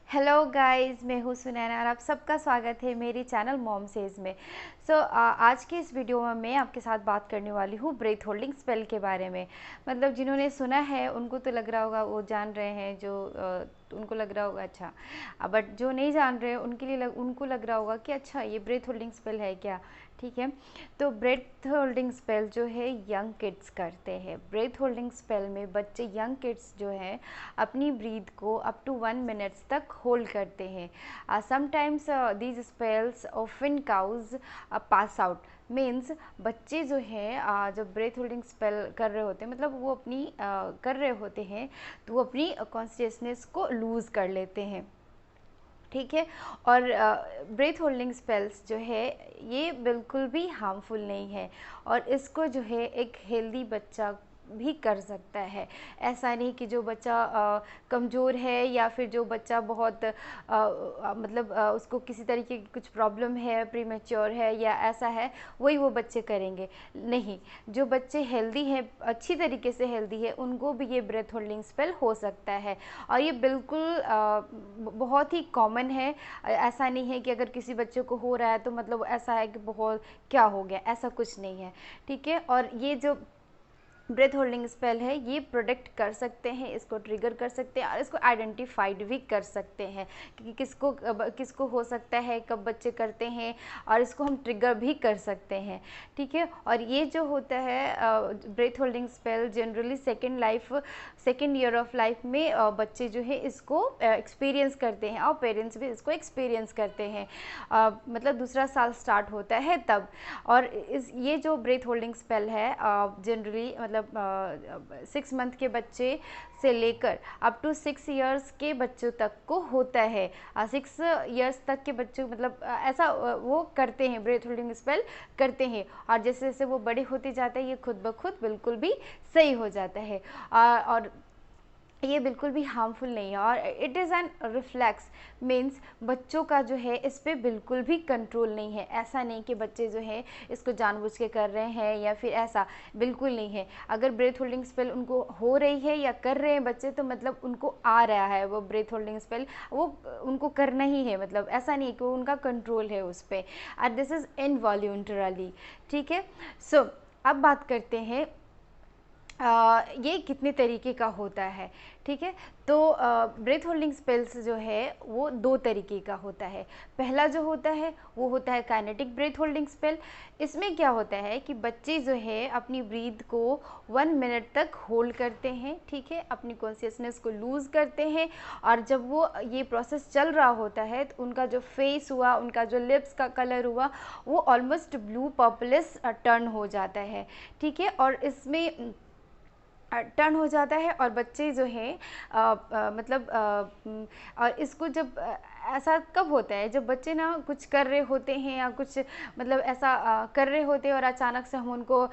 Hello guys, मैं हूँ सुनैना और आप सबका स्वागत है मेरी चैनल मॉम सेज में। आज की इस वीडियो में मैं आपके साथ बात करने वाली हूँ ब्रेथ होल्डिंग स्पेल के बारे में। मतलब जिन्होंने सुना है उनको तो लग रहा होगा वो जान रहे हैं, जो उनको लग रहा होगा अच्छा। बट जो नहीं जान रहे उनके लिए उनको लग रहा होगा कि अच्छा ये ब्रेथ होल्डिंग स्पेल है क्या। ठीक है, तो ब्रेथ होल्डिंग स्पेल जो है यंग किड्स करते हैं। ब्रेथ होल्डिंग स्पेल में बच्चे यंग किड्स जो है अपनी ब्रीथ को अप टू 1 मिनट्स तक होल्ड करते हैं। Sometimes these spells often cause pass out. Means बच्चे जो हैं जब ब्रेथ होल्डिंग स्पेल कर रहे होते हैं, मतलब वो अपनी कर रहे होते हैं, तो वो अपनी कॉन्शियसनेस को लूज़ कर लेते हैं। ठीक है, और ब्रेथ होल्डिंग स्पेल्स जो है ये बिल्कुल भी हार्मफुल नहीं है, और इसको जो है एक हेल्दी बच्चा भी कर सकता है। ऐसा नहीं कि जो बच्चा कमज़ोर है या फिर जो बच्चा बहुत मतलब उसको किसी तरीके की कुछ प्रॉब्लम है, प्रीमेच्योर है या ऐसा है, वही वो बच्चे करेंगे। नहीं, जो बच्चे हेल्दी हैं, अच्छी तरीके से हेल्दी है, उनको भी ये ब्रेथ होल्डिंग स्पेल हो सकता है। और ये बिल्कुल बहुत ही कॉमन है। ऐसा नहीं है कि अगर किसी बच्चे को हो रहा है तो मतलब ऐसा है कि बहुत क्या हो गया, ऐसा कुछ नहीं है। ठीक है, और ये जो ब्रेथ होल्डिंग स्पेल है ये प्रोटेक्ट कर सकते हैं, इसको ट्रिगर कर सकते हैं और इसको आइडेंटिफाइड भी कर सकते हैं कि किसको किसको हो सकता है, कब बच्चे करते हैं, और इसको हम ट्रिगर भी कर सकते हैं। ठीक है, और ये जो होता है breath holding spell generally second year of life में बच्चे जो है इसको एक्सपीरियंस करते हैं, और पेरेंट्स भी इसको एक्सपीरियंस करते हैं। मतलब दूसरा साल स्टार्ट होता है तब। और ये जो ब्रेथ होल्डिंग स्पेल है जनरली मतलब 6 मंथ के बच्चे से लेकर अप टू 6 इयर्स के बच्चों तक को होता है। 6 इयर्स तक के बच्चों मतलब ऐसा वो करते हैं, ब्रेथ होल्डिंग स्पेल करते हैं, और जैसे जैसे वो बड़े होते जाते हैं ये खुद ब खुद बिल्कुल भी सही हो जाता है। और ये बिल्कुल भी हार्मफुल नहीं है, और it is an reflex. Means बच्चों का जो है इस पर बिल्कुल भी कंट्रोल नहीं है। ऐसा नहीं कि बच्चे जो है इसको जानबूझ के कर रहे हैं या फिर ऐसा, बिल्कुल नहीं है। अगर ब्रेथ होल्डिंग स्पेल उनको हो रही है या कर रहे हैं बच्चे, तो मतलब उनको आ रहा है वो ब्रेथ होल्डिंग स्पेल, वो उनको करना ही है। मतलब ऐसा नहीं कि वो उनका कंट्रोल है उस पर, और दिस इज़ इनवॉल्यूंटरली। ठीक है, सो अब बात करते हैं ये कितने तरीके का होता है। ठीक है, तो ब्रेथ होल्डिंग स्पेल्स जो है वो 2 तरीके का होता है। पहला जो होता है वो होता है काइनेटिक ब्रेथ होल्डिंग स्पेल। इसमें क्या होता है कि बच्चे जो है अपनी ब्रीथ को 1 मिनट तक होल्ड करते हैं। ठीक है, अपनी कॉन्शियसनेस को लूज़ करते हैं, और जब वो ये प्रोसेस चल रहा होता है तो उनका जो फेस हुआ, उनका जो लिप्स का कलर हुआ, वो ऑलमोस्ट ब्लू पर्पलिश टर्न हो जाता है। ठीक है, और इसमें टर्न हो जाता है, और बच्चे जो हैं मतलब और इसको जब ऐसा कब होता है जब बच्चे ना कुछ कर रहे होते हैं या कुछ मतलब ऐसा कर रहे होते हैं, और अचानक से हम उनको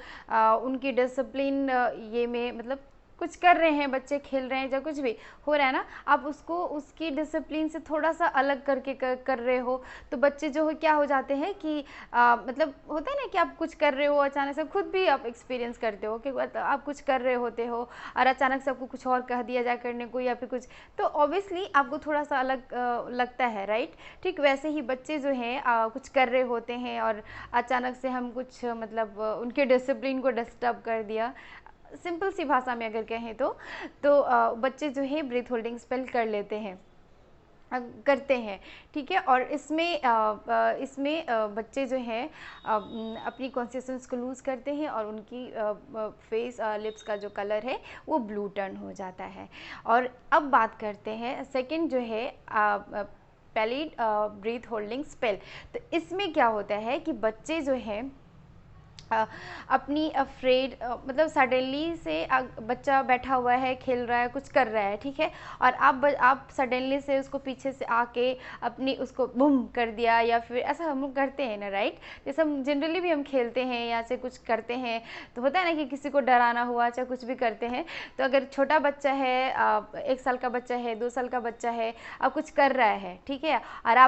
उनकी डिसिप्लिन ये में मतलब कुछ कर रहे हैं, बच्चे खेल रहे हैं या कुछ भी हो रहा है ना, आप उसको उसकी डिसिप्लिन से थोड़ा सा अलग करके कर रहे हो, तो बच्चे जो है क्या हो जाते हैं कि मतलब होता है ना कि आप कुछ कर रहे हो, अचानक से खुद भी आप एक्सपीरियंस करते हो कि आप कुछ कर रहे होते हो और अचानक से आपको कुछ और कह दिया जाए करने को या फिर कुछ, तो ऑब्वियसली आपको थोड़ा सा अलग लगता है, राइट। ठीक वैसे ही बच्चे जो हैं कुछ कर रहे होते हैं और अचानक से हम कुछ मतलब उनके डिसिप्लिन को डिस्टर्ब कर दिया, सिंपल सी भाषा में अगर कहें तो बच्चे जो है ब्रीथ होल्डिंग स्पेल कर लेते हैं, करते हैं। ठीक है, और इसमें बच्चे जो हैं अपनी कॉन्शियसनेस को लूज़ करते हैं, और उनकी फेस लिप्स का जो कलर है वो ब्लू टर्न हो जाता है। और अब बात करते हैं सेकंड जो है पहली ब्रीथ होल्डिंग स्पेल। तो इसमें क्या होता है कि बच्चे जो हैं अपनी अफ्रेड मतलब सडनली से बच्चा बैठा हुआ है, खेल रहा है, कुछ कर रहा है, ठीक है, और आप सडनली से उसको पीछे से आके अपनी उसको बुम कर दिया, या फिर ऐसा हम लोग करते हैं ना, राइट। जैसे हम जनरली भी हम खेलते हैं या से कुछ करते हैं, तो होता है ना कि किसी को डराना हुआ चाहे कुछ भी करते हैं, तो अगर छोटा बच्चा है 1 साल का बच्चा है, 2 साल का बच्चा है, अब कुछ कर रहा है, ठीक है, और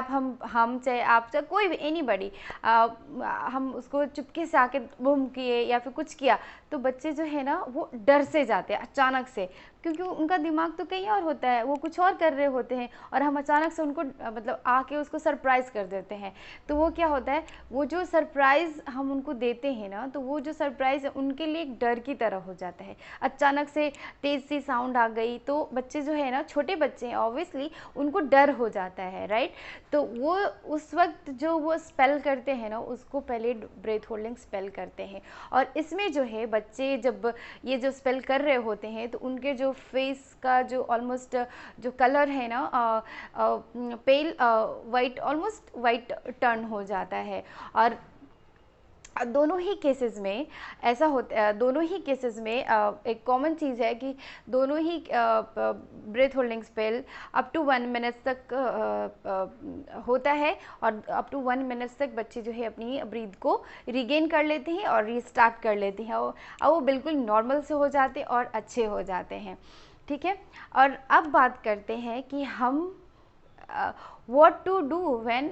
हम चाहे आप चाहे कोई भी एनीबॉडी हम उसको चुपके से आके बूम किए या फिर कुछ किया, तो बच्चे जो है ना वो डर से जाते हैं अचानक से। क्योंकि उनका दिमाग तो कहीं और होता है, वो कुछ और कर रहे होते हैं और हम अचानक से उनको मतलब आके उसको सरप्राइज़ कर देते हैं। तो वो क्या होता है, वो जो सरप्राइज़ हम उनको देते हैं ना, तो वो जो सरप्राइज़ है उनके लिए एक डर की तरह हो जाता है। अचानक से तेज़ सी साउंड आ गई तो बच्चे जो है ना, छोटे बच्चे हैं ऑब्वियसली, उनको डर हो जाता है, राइट। तो वो उस वक्त जो वो स्पेल करते हैं ना, उसको पहले ब्रेथ होल्डिंग स्पेल करते हैं। और इसमें जो है बच्चे जब ये जो स्पेल कर रहे होते हैं तो उनके जो फेस का जो ऑलमोस्ट जो कलर है ना, पेल वाइट, ऑलमोस्ट वाइट टर्न हो जाता है। और दोनों ही केसेस में ऐसा होता है, दोनों ही केसेस में एक कॉमन चीज़ है कि दोनों ही breath holding spell up to 1 minute तक होता है और अप टू 1 मिनट तक बच्चे जो है अपनी ब्रीथ को रिगेन कर लेते हैं और रीस्टार्ट कर लेते हैं और वो बिल्कुल नॉर्मल से हो जाते हैं और अच्छे हो जाते हैं, ठीक है। और अब बात करते हैं कि हम what to do when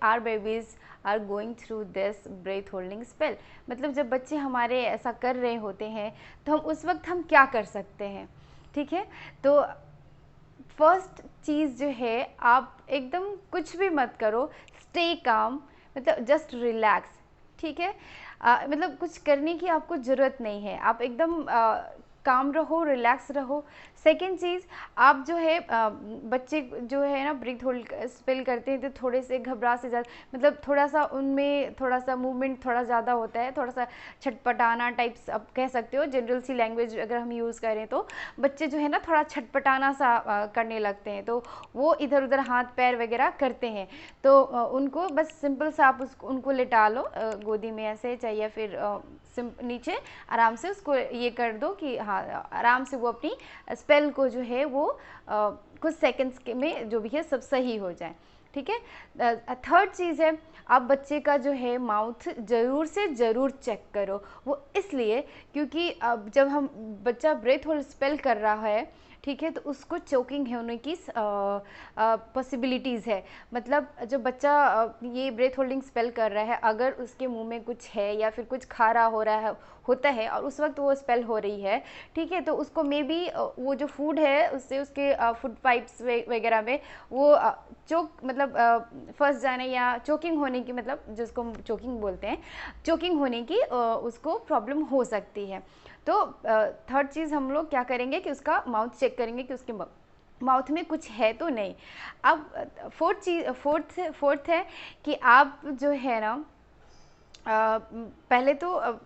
our babies are going through this breath holding spell। मतलब जब बच्चे हमारे ऐसा कर रहे होते हैं तो हम उस वक्त हम क्या कर सकते हैं, ठीक है। तो फर्स्ट चीज़ जो है, आप एकदम कुछ भी मत करो, स्टे काम, मतलब जस्ट रिलैक्स, ठीक है। मतलब कुछ करने की आपको ज़रूरत नहीं है, आप एकदम काम रहो, रिलैक्स रहो। सेकेंड चीज़, आप जो है बच्चे जो है ना ब्रीथ होल्ड स्पेल करते हैं तो थोड़े से घबरा से ज़्यादा, मतलब थोड़ा सा उनमें थोड़ा सा मूवमेंट थोड़ा ज़्यादा होता है, थोड़ा सा छटपटाना टाइप्स आप कह सकते हो, जनरल सी लैंग्वेज अगर हम यूज़ करें तो बच्चे जो है ना थोड़ा छटपटाना सा करने लगते हैं, तो वो इधर उधर हाथ पैर वगैरह करते हैं। तो उनको बस सिंपल सा आप उनको लिटा लो गोदी में ऐसे, चाहिए फिर नीचे आराम से उसको ये कर दो कि हाँ आराम से वो अपनी स्पेल को जो है वो कुछ सेकंड्स में जो भी है सब सही हो जाए, ठीक है। थर्ड चीज़ है, आप बच्चे का जो है माउथ ज़रूर से ज़रूर चेक करो। वो इसलिए क्योंकि अब जब हम बच्चा ब्रेथ होल्ड स्पेल कर रहा है, ठीक है, तो उसको चोकिंग होने की पॉसिबिलिटीज़ है। मतलब जो बच्चा ये ब्रेथ होल्डिंग स्पेल कर रहा है, अगर उसके मुंह में कुछ है या फिर कुछ खा रहा हो रहा है होता है और उस वक्त वो स्पेल हो रही है, ठीक है, तो उसको मे बी वो जो फूड है उससे उसके फूड पाइप्स वगैरह में वो चोक मतलब फंस जाने या चोकिंग होने की, मतलब जिसको चोकिंग बोलते हैं, चोकिंग होने की उसको प्रॉब्लम हो सकती है। तो थर्ड चीज़ हम लोग क्या करेंगे कि उसका माउथ चेक करेंगे कि उसके माउथ में कुछ है तो नहीं। अब फोर्थ है कि आप जो है ना पहले तो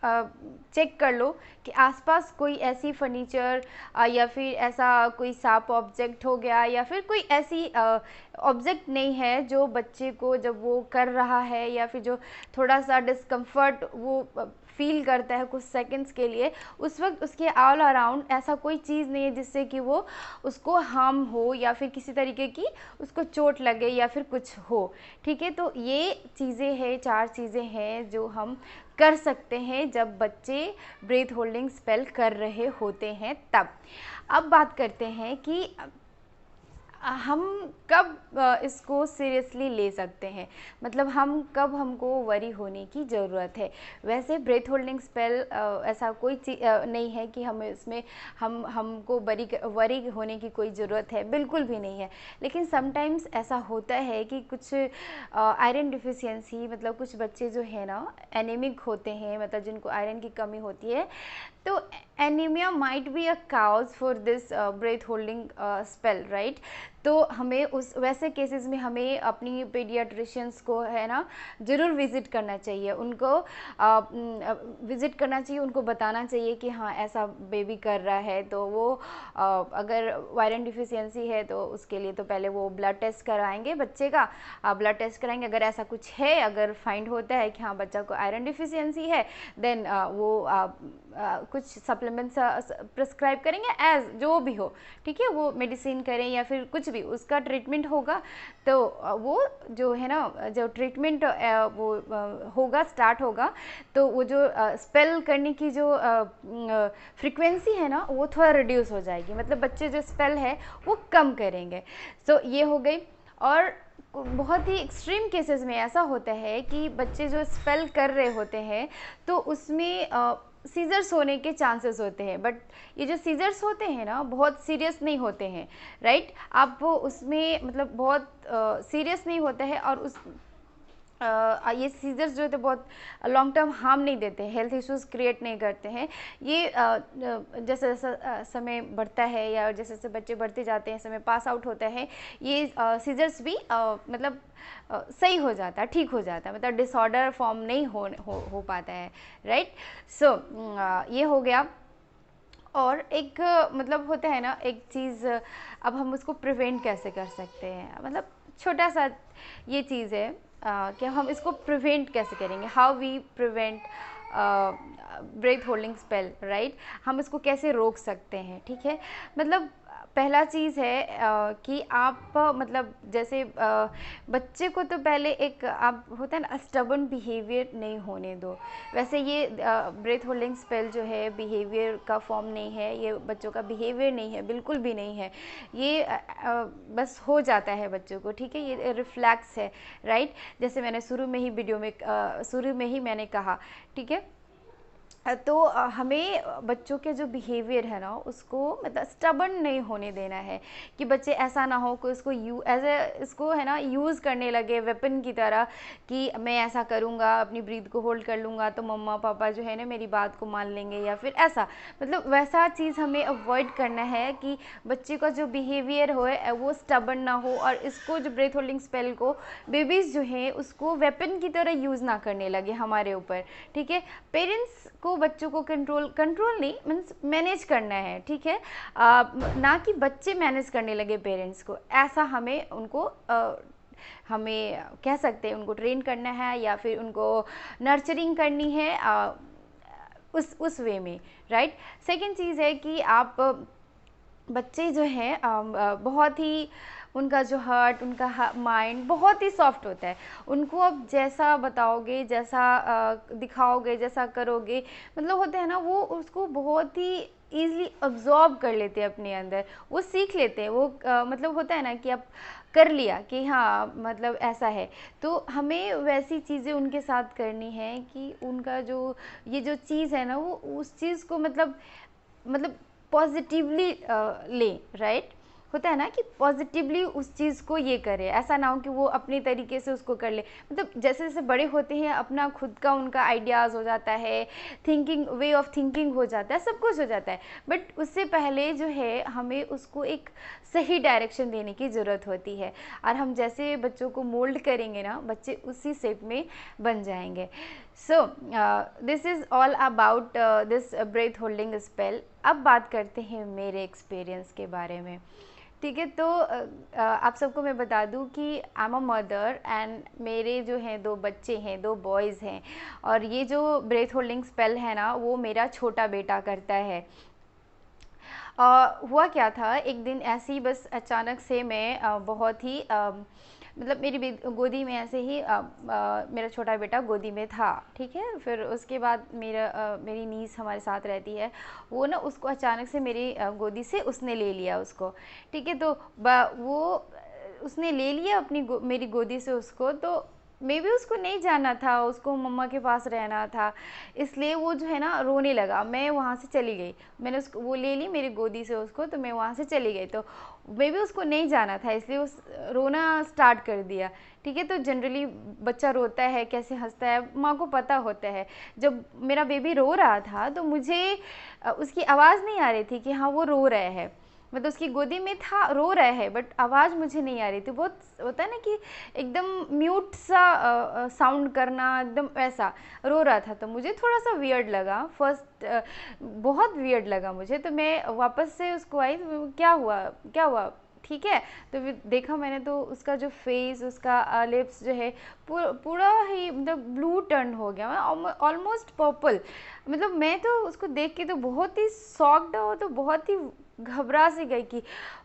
चेक कर लो कि आसपास कोई ऐसी फर्नीचर या फिर ऐसा कोई शार्प ऑब्जेक्ट हो गया या फिर कोई ऐसी ऑब्जेक्ट नहीं है जो बच्चे को जब वो कर रहा है या फिर जो थोड़ा सा डिस्कम्फर्ट वो फील करता है कुछ सेकंड्स के लिए, उस वक्त उसके ऑल अराउंड ऐसा कोई चीज़ नहीं है जिससे कि वो उसको हार्म हो या फिर किसी तरीके की उसको चोट लगे या फिर कुछ हो, ठीक है। तो ये चीज़ें हैं, 4 चीज़ें हैं जो हम कर सकते हैं जब बच्चे ब्रेथ होल्डिंग स्पेल कर रहे होते हैं तब। अब बात करते हैं कि हम कब इसको सीरियसली ले सकते हैं, मतलब हम कब हमको वरी होने की ज़रूरत है। वैसे ब्रेथ होल्डिंग स्पेल ऐसा कोई चीज़ नहीं है कि हमें इसमें हमको वरी होने की कोई ज़रूरत है, बिल्कुल भी नहीं है। लेकिन समटाइम्स ऐसा होता है कि कुछ आयरन डिफिशियंसी, मतलब कुछ बच्चे जो है ना एनीमिक होते हैं, मतलब जिनको आयरन की कमी होती है, तो anemia might be a cause for this breath holding spell, right. तो हमें उस वैसे केसेस में हमें अपनी पीडियाट्रिशियंस को है ना ज़रूर विज़िट करना चाहिए, उनको विज़िट करना चाहिए, उनको बताना चाहिए कि हाँ ऐसा बेबी कर रहा है। तो वो अगर आयरन डिफिशियंसी है तो उसके लिए तो पहले वो ब्लड टेस्ट कराएंगे बच्चे का, ब्लड टेस्ट कराएंगे, अगर ऐसा कुछ है, अगर फाइंड होता है कि हाँ बच्चा को आयरन डिफिशियंसी है, देन वो कुछ सप्लीमेंट्स प्रिस्क्राइब करेंगे, एज जो भी हो, ठीक है, वो मेडिसिन करें या फिर कुछ भी उसका ट्रीटमेंट होगा। तो वो जो है ना जो ट्रीटमेंट वो होगा, स्टार्ट होगा, तो वो जो स्पेल करने की जो फ्रीक्वेंसी है ना वो थोड़ा रिड्यूस हो जाएगी, मतलब बच्चे जो स्पेल है वो कम करेंगे। सो ये हो गई। और बहुत ही एक्सट्रीम केसेस में ऐसा होता है कि बच्चे जो स्पेल कर रहे होते हैं तो उसमें सीजर्स होने के चांसेस होते हैं, बट ये जो सीजर्स होते हैं ना बहुत सीरियस नहीं होते हैं, राइट। आप वो उसमें मतलब बहुत सीरियस नहीं होता है, और उस ये सीजर्स जो है बहुत लॉन्ग टर्म हार्म नहीं देते हैं, हेल्थ इश्यूज क्रिएट नहीं करते हैं। ये जैसे जैसा समय बढ़ता है या जैसे जैसे बच्चे बढ़ते जाते हैं, समय पास आउट होता है, ये सीजर्स भी मतलब सही हो जाता है, ठीक हो जाता है, मतलब डिसऑर्डर फॉर्म नहीं हो पाता है, राइट। सो ये हो गया। और एक मतलब होता है ना एक चीज़, अब हम उसको प्रिवेंट कैसे कर सकते हैं, मतलब छोटा सा ये चीज़ है कि हम इसको प्रिवेंट कैसे करेंगे, how we prevent breath holding spell, right. हम इसको कैसे रोक सकते हैं, ठीक है। मतलब पहला चीज़ है कि आप मतलब जैसे बच्चे को तो पहले एक आप होता है ना स्टबर्न बिहेवियर नहीं होने दो। वैसे ये ब्रेथ होल्डिंग स्पेल जो है बिहेवियर का फॉर्म नहीं है, ये बच्चों का बिहेवियर नहीं है, बिल्कुल भी नहीं है। ये बस हो जाता है बच्चों को, ठीक है, ये रिफ्लेक्स है, राइट। जैसे मैंने शुरू में ही वीडियो में शुरू में ही मैंने कहा, ठीक है। तो हमें बच्चों के जो बिहेवियर है ना उसको मतलब स्टबर्न नहीं होने देना है, कि बच्चे ऐसा ना हो कि उसको इसको है ना यूज़ करने लगे वेपन की तरह, कि मैं ऐसा करूँगा, अपनी ब्रीथ को होल्ड कर लूँगा तो मम्मा पापा जो है ना मेरी बात को मान लेंगे, या फिर ऐसा, मतलब वैसा चीज़ हमें अवॉइड करना है कि बच्चे का जो बिहेवियर हो वो स्टबर्न ना हो, और इसको जो ब्रेथ होल्डिंग स्पेल को बेबीज़ जो है उसको वेपन की तरह यूज़ ना करने लगे हमारे ऊपर, ठीक है। पेरेंट्स को बच्चों को कंट्रोल नहीं मीन्स मैनेज करना है, ठीक है, ना कि बच्चे मैनेज करने लगे पेरेंट्स को, ऐसा हमें उनको हमें कह सकते हैं उनको ट्रेन करना है, या फिर उनको नर्चरिंग करनी है उस वे में, राइट। सेकंड चीज़ है कि आप बच्चे जो हैं बहुत ही उनका जो हार्ट, उनका माइंड बहुत ही सॉफ्ट होता है, उनको आप जैसा बताओगे, जैसा दिखाओगे, जैसा करोगे, मतलब होता है ना वो उसको बहुत ही ईज़िली अब्जॉर्ब कर लेते हैं अपने अंदर, वो सीख लेते हैं, वो मतलब होता है ना कि आप कर लिया कि हाँ मतलब ऐसा है। तो हमें वैसी चीज़ें उनके साथ करनी है कि उनका जो ये जो चीज़ है ना वो उस चीज़ को मतलब पॉजिटिवली ले, राइट। होता है ना कि पॉजिटिवली उस चीज़ को ये करे, ऐसा ना हो कि वो अपने तरीके से उसको कर ले, मतलब जैसे जैसे बड़े होते हैं अपना खुद का उनका आइडियाज़ हो जाता है, थिंकिंग वे ऑफ थिंकिंग हो जाता है, सब कुछ हो जाता है, बट उससे पहले जो है हमें उसको एक सही डायरेक्शन देने की ज़रूरत होती है, और हम जैसे बच्चों को मोल्ड करेंगे ना बच्चे उसी शेप में बन जाएंगे। So this is all about this breath holding spell. अब बात करते हैं मेरे एक्सपीरियंस के बारे में, ठीक है। तो आप सबको मैं बता दूं कि I am a mother and मेरे जो हैं 2 बच्चे हैं, 2 बॉयज़ हैं, और ये जो ब्रेथ होल्डिंग स्पेल है ना वो मेरा छोटा बेटा करता है। हुआ क्या था, एक दिन ऐसे ही बस अचानक से मैं बहुत ही मतलब मेरी गोदी में ऐसे ही मेरा छोटा बेटा गोदी में था, ठीक है। फिर उसके बाद मेरी नीस हमारे साथ रहती है, वो ना उसको अचानक से मेरी गोदी से उसने ले लिया उसको, ठीक है। तो वो उसने ले लिया मेरी गोदी से उसको, तो मे बी उसको नहीं जाना था, उसको मम्मा के पास रहना था, इसलिए वो जो है ना रोने लगा। मैं वहाँ से चली गई, मैंने उसको वो ले ली मेरी गोदी से उसको, तो मैं वहाँ से चली गई, तो मे बी उसको नहीं जाना था इसलिए उस रोना स्टार्ट कर दिया, ठीक है। तो जनरली बच्चा रोता है कैसे हंसता है माँ को पता होता है। जब मेरा बेबी रो रहा था तो मुझे उसकी आवाज़ नहीं आ रही थी कि हाँ वो रो रहा है, मतलब उसकी गोदी में था रो रहा है बट आवाज़ मुझे नहीं आ रही थी। बहुत होता है ना कि एकदम म्यूट सा साउंड करना, एकदम ऐसा रो रहा था, तो मुझे थोड़ा सा वियर्ड लगा फर्स्ट, बहुत वियर्ड लगा मुझे। तो मैं वापस से उसको आई, क्या हुआ क्या हुआ, ठीक है। तो फिर देखा मैंने तो उसका जो फेस, उसका लिप्स जो है पूरा ही मतलब ब्लू टर्न हो गया, ऑलमोस्ट पर्पल। मतलब मैं तो उसको देख के तो बहुत ही शॉक्ड हो, तो बहुत ही घबरा सी गई कि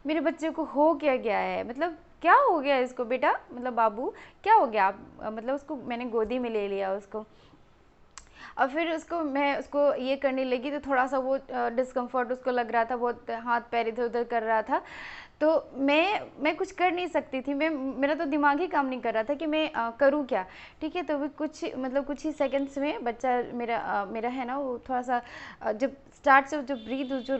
मेरे बच्चे को हो क्या गया है, मतलब क्या हो गया इसको बेटा, मतलब बाबू क्या हो गया आप, मतलब उसको मैंने गोदी में ले लिया उसको, और फिर मैं उसको ये करने लगी तो थोड़ा सा वो डिस्कम्फर्ट उसको लग रहा था, बहुत हाथ पैर इधर उधर कर रहा था। तो मैं कुछ कर नहीं सकती थी, मेरा तो दिमाग ही काम नहीं कर रहा था कि मैं करूँ क्या। ठीक है, तो भी कुछ मतलब कुछ ही सेकंड्स में बच्चा मेरा है ना, वो थोड़ा सा जब स्टार्ट से जो ब्रीथ जो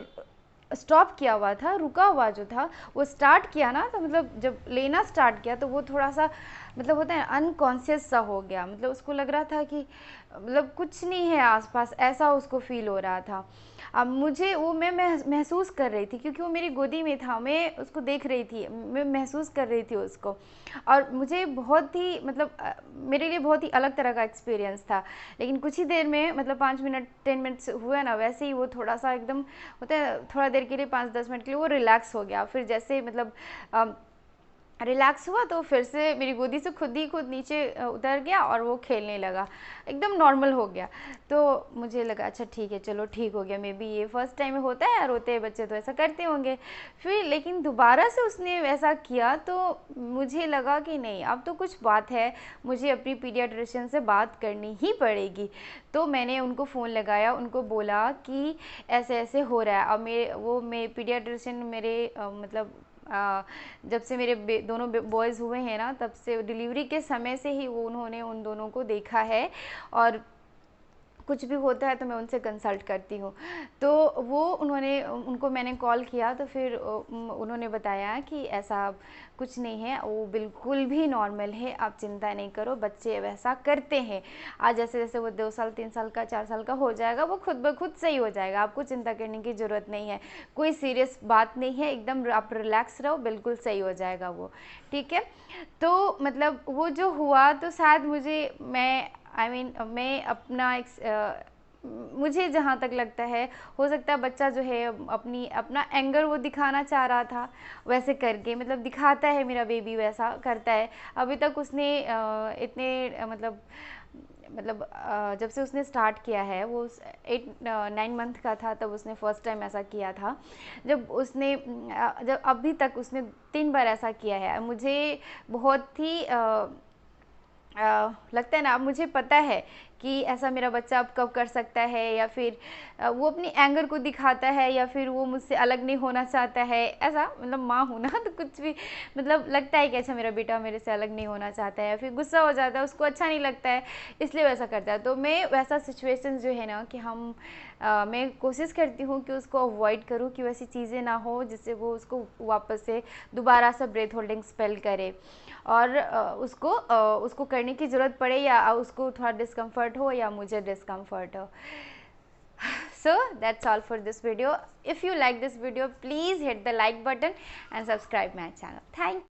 स्टॉप किया हुआ था, रुका हुआ जो था, वो स्टार्ट किया ना, तो मतलब जब लेना स्टार्ट किया तो वो थोड़ा सा मतलब होता है अनकॉन्शियस सा हो गया। मतलब उसको लग रहा था कि मतलब कुछ नहीं है आसपास, ऐसा उसको फील हो रहा था। अब मुझे वो मैं महसूस कर रही थी, क्योंकि वो मेरी गोदी में था, मैं उसको देख रही थी, मैं महसूस कर रही थी उसको। और मुझे बहुत ही मतलब मेरे लिए बहुत ही अलग तरह का एक्सपीरियंस था। लेकिन कुछ ही देर में मतलब 5 मिनट 10 मिनट्स हुए ना, वैसे ही वो थोड़ा सा एकदम होता है, थोड़ा देर के लिए 5-10 मिनट के लिए वो रिलैक्स हो गया। फिर जैसे मतलब रिलैक्स हुआ तो फिर से मेरी गोदी से खुद ही खुद नीचे उतर गया और वो खेलने लगा, एकदम नॉर्मल हो गया। तो मुझे लगा अच्छा ठीक है, चलो ठीक हो गया, मे बी ये फर्स्ट टाइम होता है, रोते हैं बच्चे तो ऐसा करते होंगे। फिर लेकिन दोबारा से उसने वैसा किया तो मुझे लगा कि नहीं, अब तो कुछ बात है, मुझे अपनी पीडियाट्रिशियन से बात करनी ही पड़ेगी। तो मैंने उनको फ़ोन लगाया, उनको बोला कि ऐसे ऐसे हो रहा है। अब मेरे पीडियाट्रिशियन मेरे मतलब जब से मेरे दोनों बॉयज़ हुए हैं ना, तब से डिलीवरी के समय से ही वो उन्होंने उन दोनों को देखा है। और कुछ भी होता है तो मैं उनसे कंसल्ट करती हूँ। तो वो उनको मैंने कॉल किया तो फिर उन्होंने बताया कि ऐसा कुछ नहीं है, वो बिल्कुल भी नॉर्मल है, आप चिंता नहीं करो, बच्चे वैसा करते हैं। आज जैसे जैसे वो 2 साल 3 साल का 4 साल का हो जाएगा, वो खुद ब खुद सही हो जाएगा, आपको चिंता करने की ज़रूरत नहीं है, कोई सीरियस बात नहीं है, एकदम आप रिलैक्स रहो, बिल्कुल सही हो जाएगा वो। ठीक है, तो मतलब वो जो हुआ तो शायद मैं अपना मुझे जहाँ तक लगता है, हो सकता है बच्चा जो है अपना एंगर वो दिखाना चाह रहा था, वैसे करके मतलब दिखाता है, मेरा बेबी वैसा करता है। अभी तक उसने जब से उसने स्टार्ट किया है, वो 8-9 मंथ का था तब उसने फर्स्ट टाइम ऐसा किया था। जब अभी तक उसने 3 बार ऐसा किया है। मुझे बहुत ही लगता है ना, अब मुझे पता है कि ऐसा मेरा बच्चा अब कब कर सकता है, या फिर वो अपनी एंगर को दिखाता है, या फिर वो मुझसे अलग नहीं होना चाहता है। ऐसा मतलब माँ हूँ ना, तो कुछ भी मतलब लगता है कि अच्छा मेरा बेटा मेरे से अलग नहीं होना चाहता है, या फिर गुस्सा हो जाता है, उसको अच्छा नहीं लगता है, इसलिए वैसा करता है। तो मैं वैसा सिचुएशन जो है ना कि मैं कोशिश करती हूँ कि उसको अवॉइड करूँ, कि वैसी चीज़ें ना हो जिससे वो उसको वापस से दोबारा से ब्रेथ होल्डिंग स्पेल करे, और उसको करने की ज़रूरत पड़े, या उसको थोड़ा डिस्कम्फर्ट हो या मुझे डिस्कम्फर्ट हो। So that's all for this video. If you like this video, please hit the like button and subscribe my channel. Thank you.